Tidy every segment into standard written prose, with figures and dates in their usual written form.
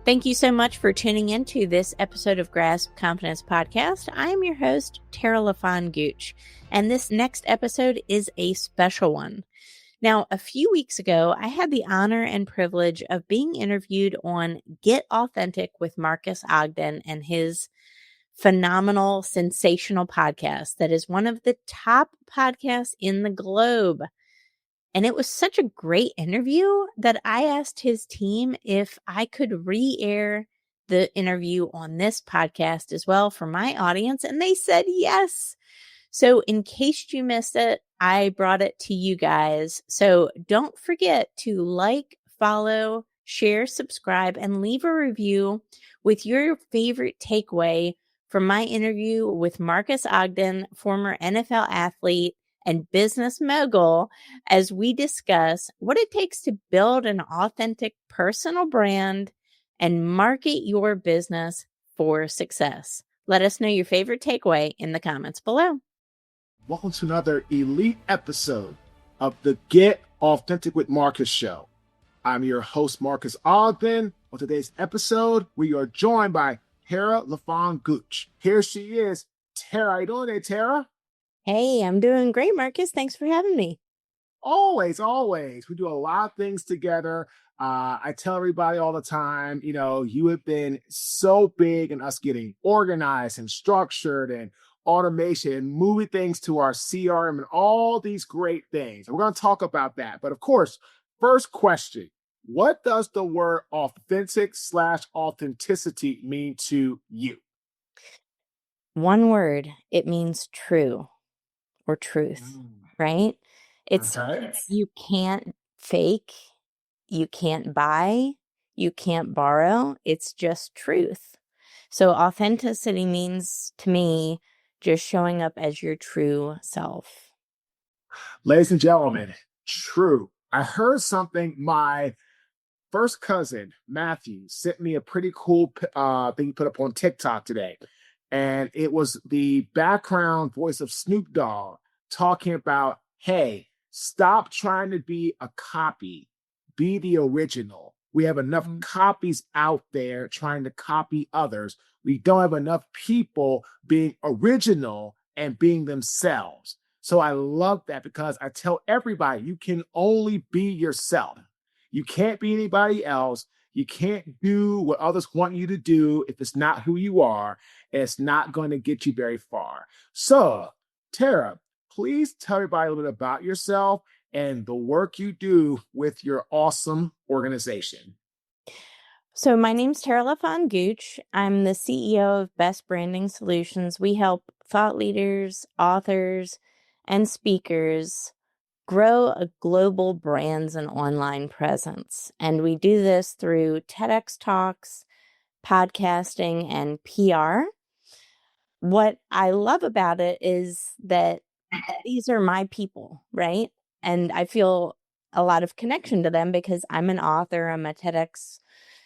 Thank you so much for tuning in to this episode of Grasp Confidence Podcast. I am your host, LaFon Gooch, and this next episode is a special one. Now, a few weeks ago, I had the honor and privilege of being interviewed on Get Authentic with Marques Ogden and his phenomenal, sensational podcast that is one of the top podcasts in the globe. And it was such a great interview that I asked his team if I could re-air the interview on this podcast as well for my audience. And they said yes. So in case you missed it, I brought it to you guys. So don't forget to like, follow, share, subscribe, and leave a review with your favorite takeaway from my interview with Marques Ogden, former NFL athlete and business mogul, as we discuss what it takes to build an authentic personal brand and market your business for success. Let us know your favorite takeaway in the comments below. Welcome to another elite episode of the Get Authentic with Marques show. I'm your host, Marques Ogden. On today's episode, we are joined by LaFon Gooch. Here she is. Tara, how you doing today, Tara? Hey, I'm doing great, Marques. Thanks for having me. Always. We do a lot of things together. I tell everybody all the time, you have been so big in us getting organized and structured and automation and moving things to our CRM and all these great things. And we're going to talk about that. But of course, first question, what does the word authentic/authenticity mean to you? One word, it means true or truth, right? It's You can't fake, you can't buy, you can't borrow. It's just truth. So authenticity means to me just showing up as your true self. Ladies and gentlemen, true. I heard something. My first cousin, Matthew, sent me a pretty cool thing he put up on TikTok today. And it was the background voice of Snoop Dogg talking about, hey, stop trying to be a copy. Be the original. We have enough copies out there trying to copy others. We don't have enough people being original and being themselves. So I love that because I tell everybody you can only be yourself. You can't be anybody else. You can't do what others want you to do if it's not who you are. And it's not going to get you very far. So, Tara, please tell everybody a little bit about yourself and the work you do with your awesome organization. So my name's LaFon Gooch. I'm the CEO of Best Branding Solutions. We help thought leaders, authors, and speakers grow a global brands and online presence. And we do this through TEDx talks, podcasting, and PR. What I love about it is that these are my people, right? And I feel a lot of connection to them because I'm an author, I'm a TEDx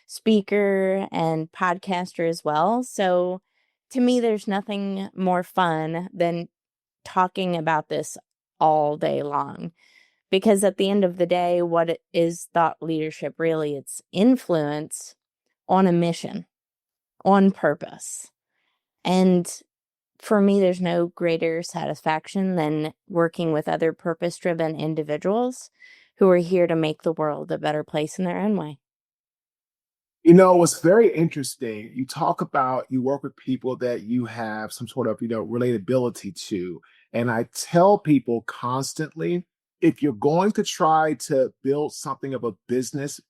speaker and podcaster as well. So to me, there's nothing more fun than talking about this all day long. Because at the end of the day, what is thought leadership really? It's influence on a mission, on purpose. And for me, there's no greater satisfaction than working with other purpose-driven individuals who are here to make the world a better place in their own way. What's very interesting, you talk about you work with people that you have some sort of, relatability to. And I tell people constantly, if you're going to try to build something of a business,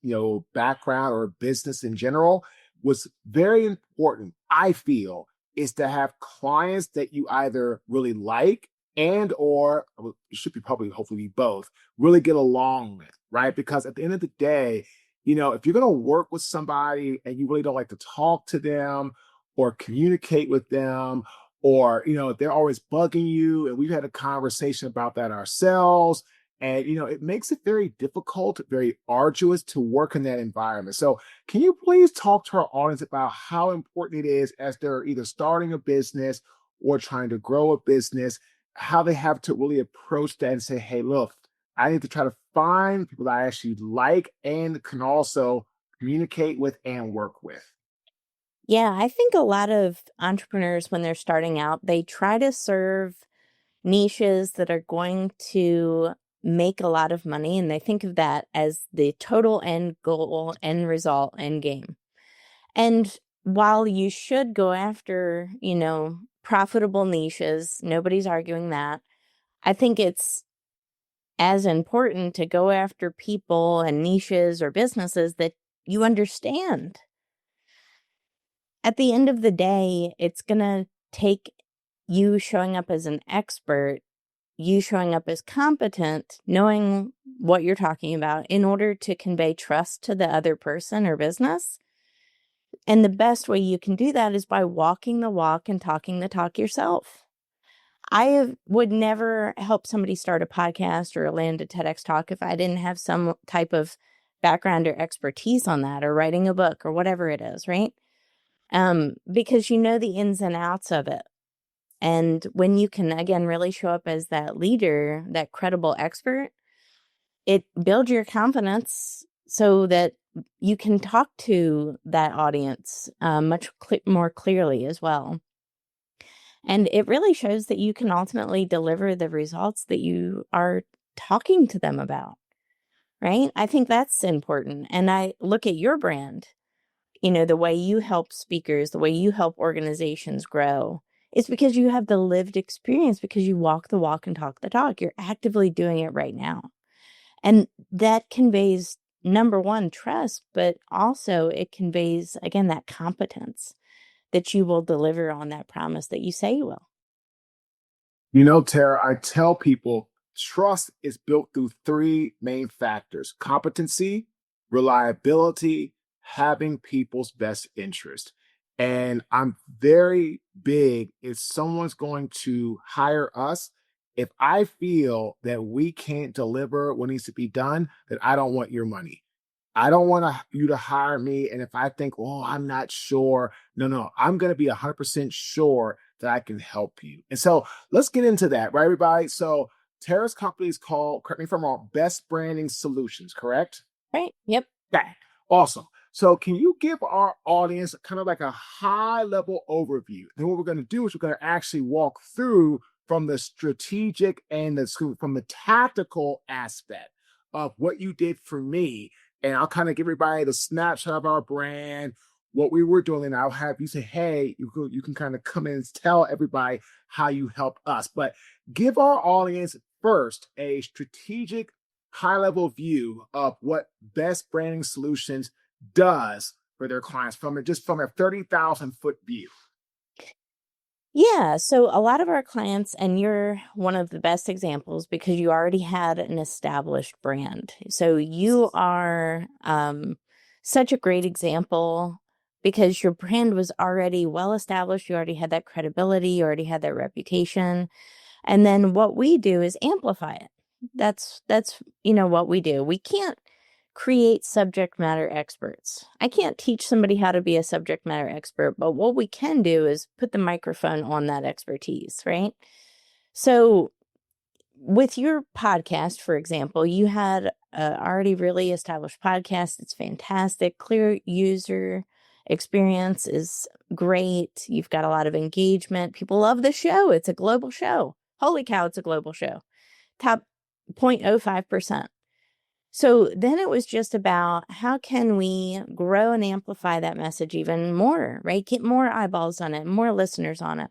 background or business in general, what's very important, I feel, is to have clients that you either really like and or it should be hopefully be both, really get along with, right? Because at the end of the day, if you're going to work with somebody and you really don't like to talk to them or communicate with them, or, if they're always bugging you, and we've had a conversation about that ourselves, and, it makes it very difficult, very arduous to work in that environment. So can you please talk to our audience about how important it is as they're either starting a business or trying to grow a business, how they have to really approach that and say, hey, look, I need to try to find people that I actually like and can also communicate with, and work with? Yeah, I think a lot of entrepreneurs, when they're starting out, they try to serve niches that are going to make a lot of money. And they think of that as the total end goal, end result, end game. And while you should go after, profitable niches, nobody's arguing that. I think it's as important to go after people and niches or businesses that you understand. At the end of the day, it's going to take you showing up as an expert, you showing up as competent, knowing what you're talking about in order to convey trust to the other person or business. And the best way you can do that is by walking the walk and talking the talk yourself. Would never help somebody start a podcast or land a TEDx talk if I didn't have some type of background or expertise on that, or writing a book or whatever it is, right? Because you know the ins and outs of it. And when you can, again, really show up as that leader, that credible expert, it builds your confidence so that you can talk to that audience much more clearly as well. And it really shows that you can ultimately deliver the results that you are talking to them about, right? I think that's important. And I look at your brand, the way you help speakers, the way you help organizations grow. It's because you have the lived experience, because you walk the walk and talk the talk. You're actively doing it right now. And that conveys, number one, trust, but also it conveys, again, that competence that you will deliver on that promise that you say you will. Tara, I tell people trust is built through three main factors: competency, reliability, having people's best interest. And I'm very big, if someone's going to hire us, if I feel that we can't deliver what needs to be done, then I don't want your money. I don't want you to hire me. And if I think, oh, I'm not sure, no, I'm going to be 100% sure that I can help you. And so let's get into that, right, everybody? So Tara's company is called, correct me if I'm wrong, Best Branding Solutions, correct? Right. Yep. Okay. Awesome. So can you give our audience kind of like a high level overview? Then what we're going to do is we're going to actually walk through from the strategic and from the tactical aspect of what you did for me. And I'll kind of give everybody the snapshot of our brand, what we were doing. And I'll have you say, hey, you can kind of come in and tell everybody how you help us. But give our audience first a strategic high-level view of what Best Branding Solutions does for their clients from a 30,000-foot view. Yeah, so a lot of our clients, and you're one of the best examples because you already had an established brand. So you are such a great example because your brand was already well established. You already had that credibility, you already had that reputation. And then what we do is amplify it. That's what we do. We can't create subject matter experts. I can't teach somebody how to be a subject matter expert, but what we can do is put the microphone on that expertise, right? So with your podcast, for example, you had a already really established podcast. It's fantastic. Clear user experience is great. You've got a lot of engagement. People love the show. It's a global show. Holy cow, it's a global show. Top 0.05%. So then it was just about how can we grow and amplify that message even more, right? Get more eyeballs on it, more listeners on it.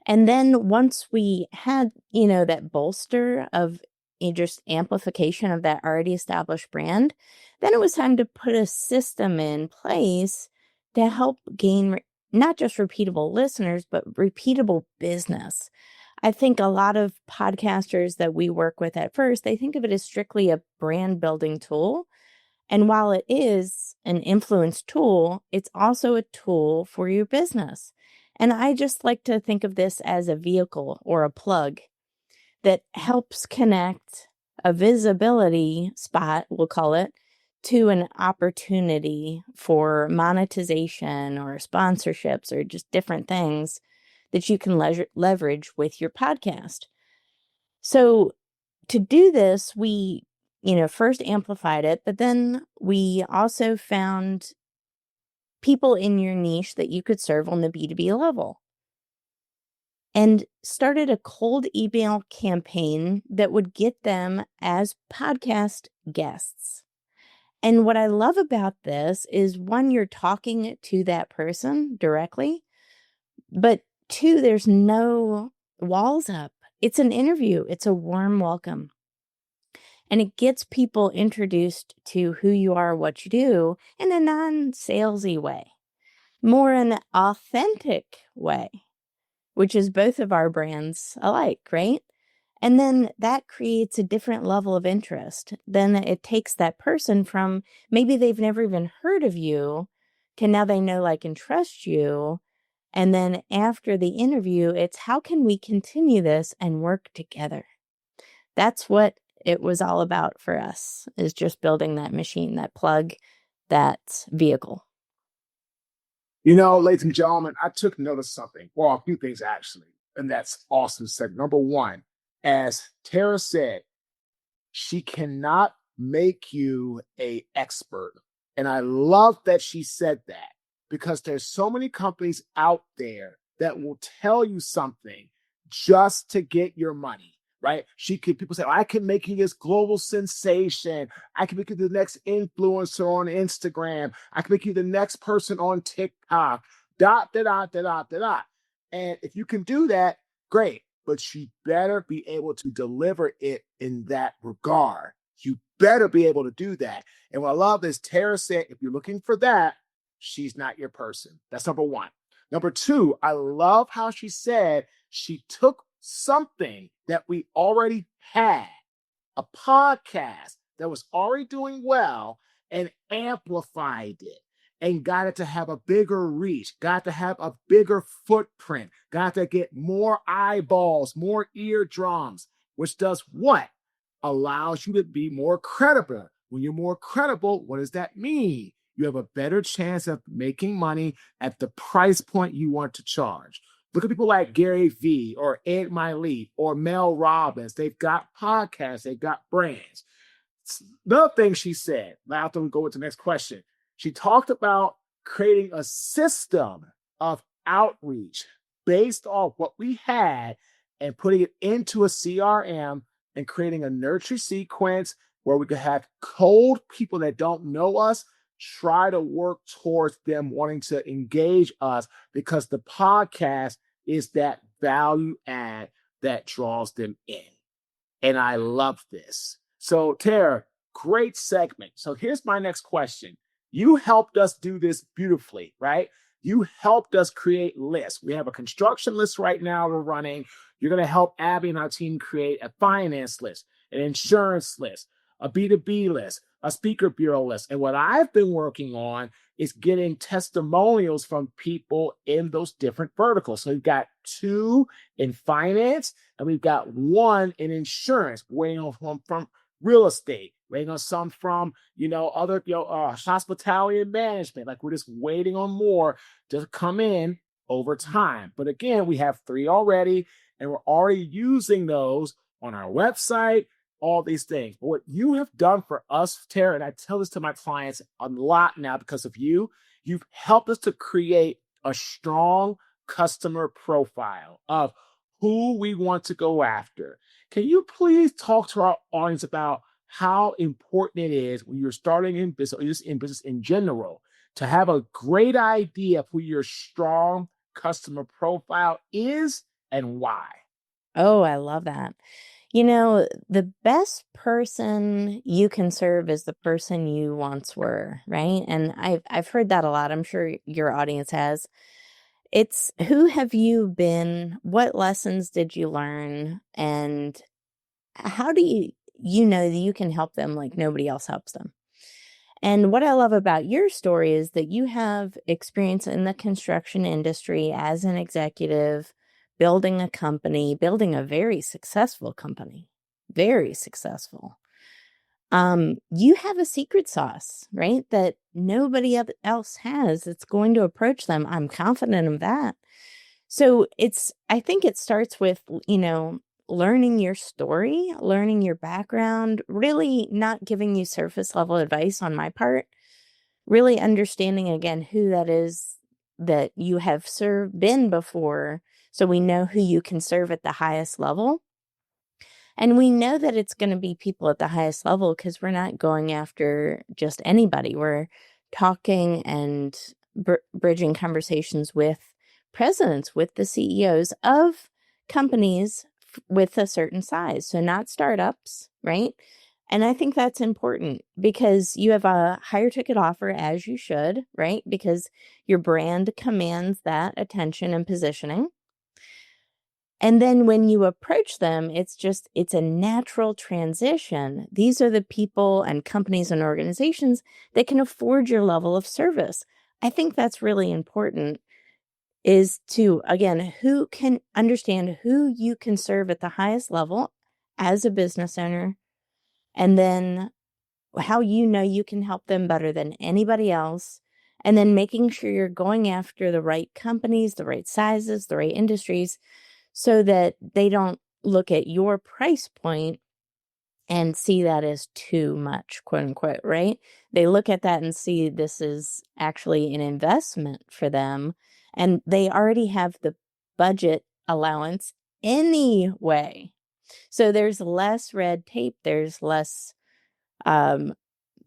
And then once we had, that bolster of just amplification of that already established brand, then it was time to put a system in place to help gain not just repeatable listeners, but repeatable business. I think a lot of podcasters that we work with at first, they think of it as strictly a brand building tool. And while it is an influence tool, it's also a tool for your business. And I just like to think of this as a vehicle or a plug that helps connect a visibility spot, we'll call it, to an opportunity for monetization or sponsorships or just different things that you can leverage with your podcast. So to do this, we first amplified it, but then we also found people in your niche that you could serve on the B2B level and started a cold email campaign that would get them as podcast guests. And what I love about this is, one, you're talking to that person directly, but two, there's no walls up. It's an interview. It's a warm welcome. And it gets people introduced to who you are, what you do in a non-salesy way, more an authentic way, which is both of our brands alike, right? And then that creates a different level of interest. Then it takes that person from maybe they've never even heard of you to now they know, like, and trust you. And then after the interview, it's how can we continue this and work together? That's what it was all about for us, is just building that machine, that plug, that vehicle. Ladies and gentlemen, I took note of something. Well, a few things actually. And that's awesome. Number one, as Tara said, she cannot make you an expert. And I love that she said that, because there's so many companies out there that will tell you something just to get your money, right? People say, I can make you this global sensation. I can make you the next influencer on Instagram. I can make you the next person on TikTok, dot, dot, dot, dot, dot, dot. And if you can do that, great. But you better be able to deliver it in that regard. You better be able to do that. And what I love is Tara said, if you're looking for that, she's not your person. That's number one. Number two, I love how she said she took something that we already had, a podcast that was already doing well, and amplified it and got it to have a bigger reach, got to have a bigger footprint, got to get more eyeballs, more eardrums, which does what? Allows you to be more credible. When you're more credible, what does that mean? You have a better chance of making money at the price point you want to charge. Look at people like Gary Vee or Ed Miley or Mel Robbins. They've got podcasts, they've got brands. Another thing she said, now after we go into the next question, she talked about creating a system of outreach based off what we had and putting it into a CRM and creating a nurture sequence where we could have cold people that don't know us try to work towards them wanting to engage us, because the podcast is that value add that draws them in. And I love this. So Tara, great segment. So here's my next question. You helped us do this beautifully, right? You helped us create lists. We have a construction list right now we're running. You're going to help Abby and our team create a finance list, an insurance list, a B2B list, a speaker bureau list. And what I've been working on is getting testimonials from people in those different verticals. So we've got 2 in finance and we've got 1 in insurance, waiting on from real estate, waiting on some from, other, hospitality and management. Like, we're just waiting on more to come in over time. But again, we have 3 already, and we're already using those on our website, all these things. But what you have done for us, Tara, and I tell this to my clients a lot now because of you, you've helped us to create a strong customer profile of who we want to go after. Can you please talk to our audience about how important it is when you're starting in business, or just in business in general, to have a great idea of who your strong customer profile is and why? Oh, I love that. The best person you can serve is the person you once were, right? And I've heard that a lot. I'm sure your audience has. It's who have you been? What lessons did you learn? And how do you know that you can help them like nobody else helps them? And what I love about your story is that you have experience in the construction industry as an executive, building a company, building a very successful company, very successful. You have a secret sauce, right? That nobody else has that's going to approach them. I'm confident of that. So I think it starts with, learning your story, learning your background, really not giving you surface level advice on my part, really understanding again who that is that you have been before, so we know who you can serve at the highest level. And we know that it's going to be people at the highest level because we're not going after just anybody. We're talking and bridging conversations with presidents, with the CEOs of companies with a certain size. So not startups, right? And I think that's important because you have a higher ticket offer, as you should, right? Because your brand commands that attention and positioning. And then when you approach them, it's a natural transition. These are the people and companies and organizations that can afford your level of service. I think that's really important, is to, again, who can understand who you can serve at the highest level as a business owner, and then how you know you can help them better than anybody else. And then making sure you're going after the right companies, the right sizes, the right industries, so that they don't look at your price point and see that as too much, quote unquote, right? They look at that and see this is actually an investment for them, and they already have the budget allowance anyway. So there's less red tape, there's less um,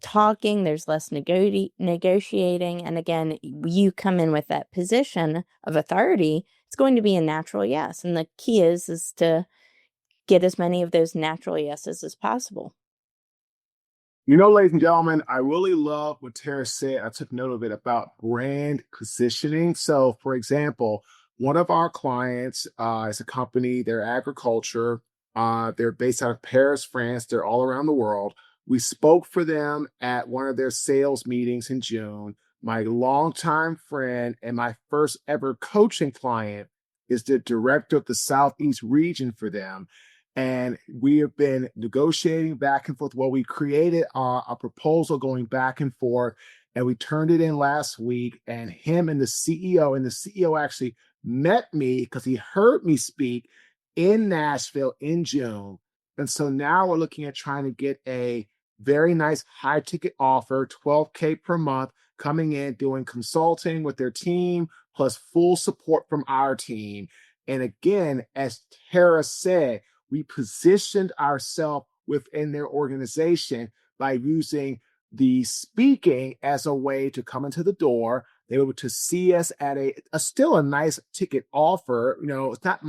talking, there's less negotiating. And again, you come in with that position of authority, it's going to be a natural yes. And the key is to get as many of those natural yeses as possible. Ladies and gentlemen, I really love what Tara said. I took note of it about brand positioning. So, for example, one of our clients is a company, they're agriculture. They're based out of Paris, France. They're all around the world. We spoke for them at one of their sales meetings in June. My longtime friend and my first ever coaching client is the director of the Southeast region for them. And we have been negotiating back and forth. Well, we created a proposal going back and forth, and we turned it in last week. And him and the CEO actually met me because he heard me speak in Nashville in June. And so now we're looking at trying to get a very nice high ticket offer, 12K per month, coming in, doing consulting with their team, plus full support from our team. And again, as Tara said, we positioned ourselves within their organization by using the speaking as a way to come into the door. They were able to see us at a still a nice ticket offer. It's not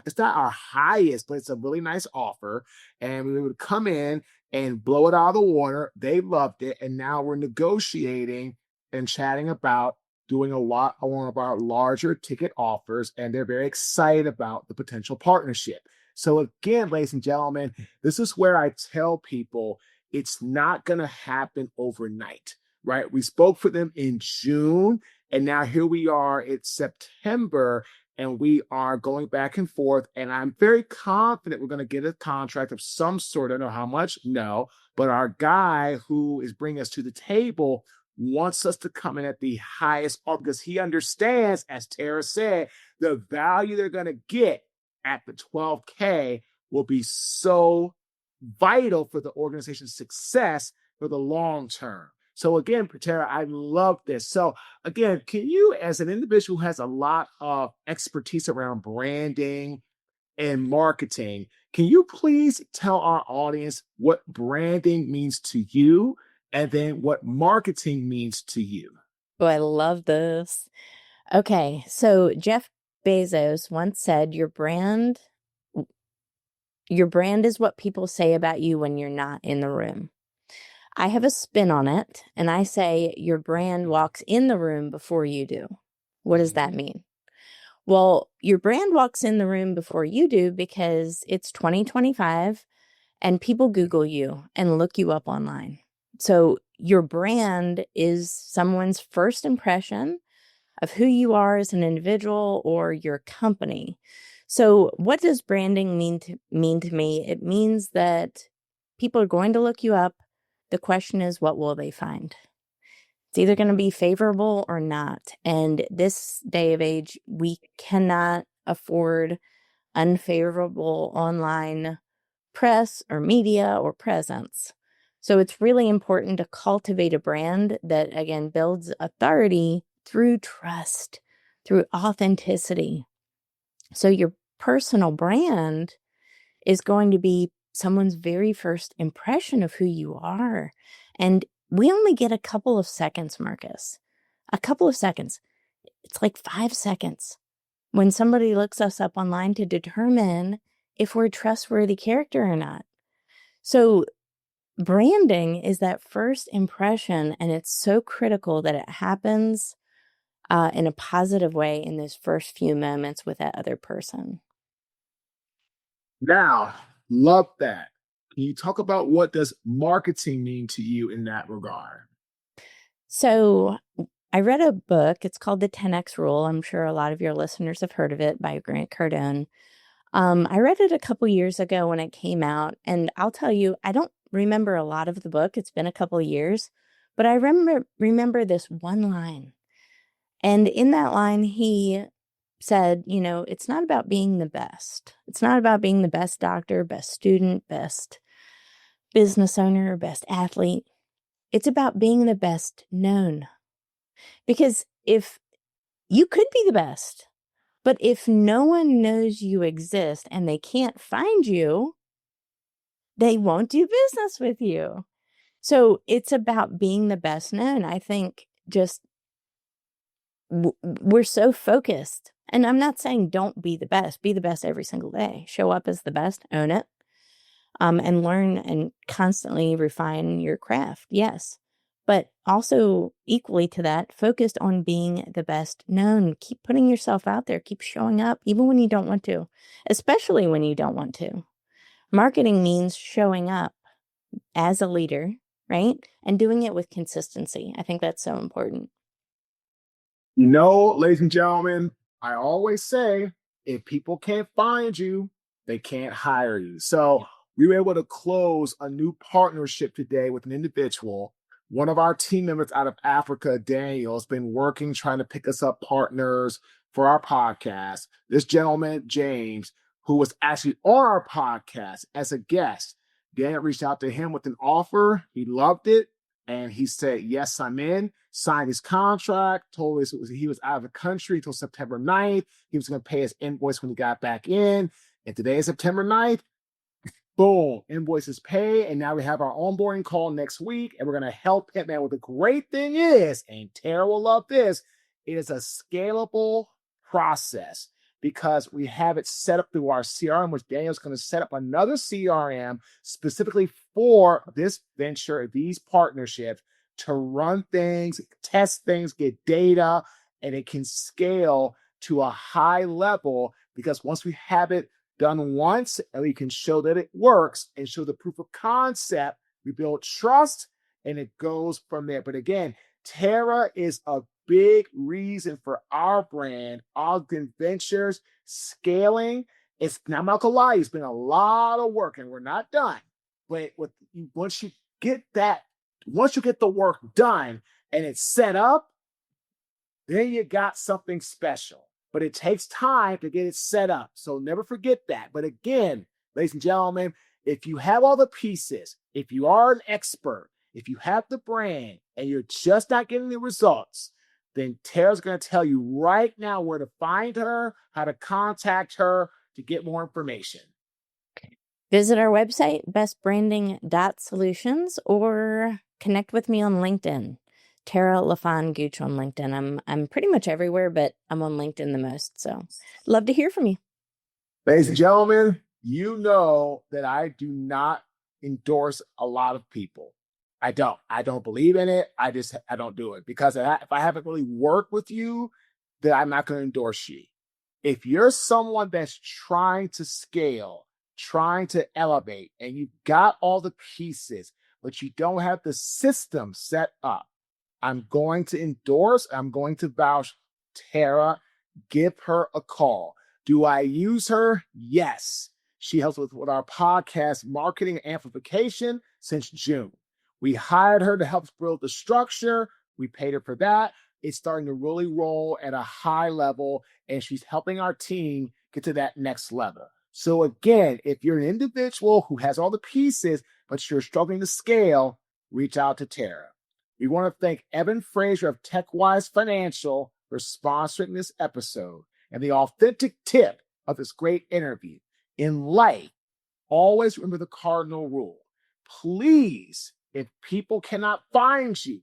it's not our highest, but it's a really nice offer. And we would come in and blow it out of the water. They loved it. And now we're negotiating and chatting about doing one of our larger ticket offers. And they're very excited about the potential partnership. So again, ladies and gentlemen, this is where I tell people it's not going to happen overnight, right? We spoke for them in June, and now here we are, it's September, and we are going back and forth. And I'm very confident we're going to get a contract of some sort. I don't know how much, no, but our guy who is bringing us to the table wants us to come in at the highest offer because he understands, as Tara said, the value they're going to get at the 12K will be so vital for the organization's success for the long term. So again, Tara, I love this. So again, can you, as an individual who has a lot of expertise around branding and marketing, can you please tell our audience what branding means to you and then what marketing means to you? Oh, I love this. Okay, so Jeff Bezos once said, your brand is what people say about you when you're not in the room. I have a spin on it, and I say your brand walks in the room before you do. What does that mean? Well, your brand walks in the room before you do because it's 2025 and people Google you and look you up online. So your brand is someone's first impression of who you are as an individual or your company. So what does branding mean to me? It means that people are going to look you up. The question is, what will they find? It's either going to be favorable or not. And this day of age, we cannot afford unfavorable online press or media or presence. So it's really important to cultivate a brand that, again, builds authority through trust, through authenticity. So your personal brand is going to be someone's very first impression of who you are. And we only get a couple of seconds, Marcus. A couple of seconds. It's like 5 seconds when somebody looks us up online to determine if we're a trustworthy character or not. So branding is that first impression, and it's so critical that it happens in a positive way in those first few moments with that other person. Now, love that. Can you talk about what does marketing mean to you in that regard? So I read a book. It's called The 10X Rule. I'm sure a lot of your listeners have heard of it, by Grant Cardone. I read it a couple years ago when it came out, and I'll tell you, I don't remember a lot of the book. It's been a couple years, but I remember this one line. And in that line, he said, it's not about being the best. It's not about being the best doctor, best student, best business owner, best athlete. It's about being the best known. Because if you could be the best, but if no one knows you exist and they can't find you, they won't do business with you. So it's about being the best known. I think just we're so focused. And I'm not saying don't be the best every single day. Show up as the best, own it, and learn and constantly refine your craft. Yes. But also equally to that, focused on being the best known. Keep putting yourself out there. Keep showing up, even when you don't want to, especially when you don't want to. Marketing means showing up as a leader, right? And doing it with consistency. I think that's so important. Ladies and gentlemen, I always say if people can't find you, they can't hire you. So we were able to close a new partnership today with an individual. One of our team members out of Africa, Daniel, has been working, trying to pick us up partners for our podcast. This gentleman, James, who was actually on our podcast as a guest, Daniel reached out to him with an offer. He loved it. And he said, yes, I'm in, signed his contract, told us he was out of the country until September 9th. He was going to pay his invoice when he got back in. And today is September 9th. Boom, invoices paid. And now we have our onboarding call next week. And we're going to help him. Man, what the great thing is, and Tara will love this, it is a scalable process because we have it set up through our CRM, which Daniel's going to set up another CRM specifically for this venture, these partnerships, to run things, test things, get data, and it can scale to a high level because once we have it done once and we can show that it works and show the proof of concept, we build trust and it goes from there. But again, Tara is a big reason for our brand, Ogden Ventures, scaling. It's not going to lie, it's been a lot of work and we're not done. But once you get the work done and it's set up, then you got something special. But it takes time to get it set up. So never forget that. But again, ladies and gentlemen, if you have all the pieces, if you are an expert, if you have the brand and you're just not getting the results, then Tara's going to tell you right now where to find her, how to contact her to get more information. Visit our website, bestbranding.solutions, or connect with me on LinkedIn. Tara LaFon Gooch on LinkedIn. I'm pretty much everywhere, but I'm on LinkedIn the most. So love to hear from you. Ladies and gentlemen, you know that I do not endorse a lot of people. I don't believe in it. I don't do it because if I haven't really worked with you, then I'm not going to endorse you. If you're someone that's trying to scale, trying to elevate, and you've got all the pieces, but you don't have the system set up, I'm going to vouch Tara. Give her a call. Do I use her? Yes. She helps with our podcast marketing amplification since June. We hired her to help us build the structure. We paid her for that. It's starting to really roll at a high level, and she's helping our team get to that next level. So again, if you're an individual who has all the pieces, but you're struggling to scale, reach out to Tara. We want to thank Evan Fraser of TechWise Financial for sponsoring this episode. And the authentic tip of this great interview: in life, always remember the cardinal rule. Please, if people cannot find you,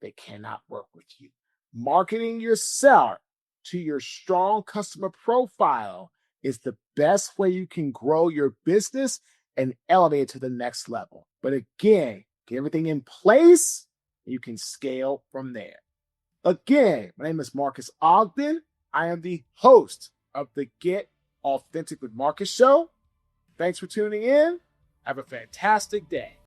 they cannot work with you. Marketing yourself to your strong customer profile is the best way you can grow your business and elevate it to the next level. But again, get everything in place, and you can scale from there. Again, my name is Marques Ogden. I am the host of the Get Authentic with Marques show. Thanks for tuning in. Have a fantastic day.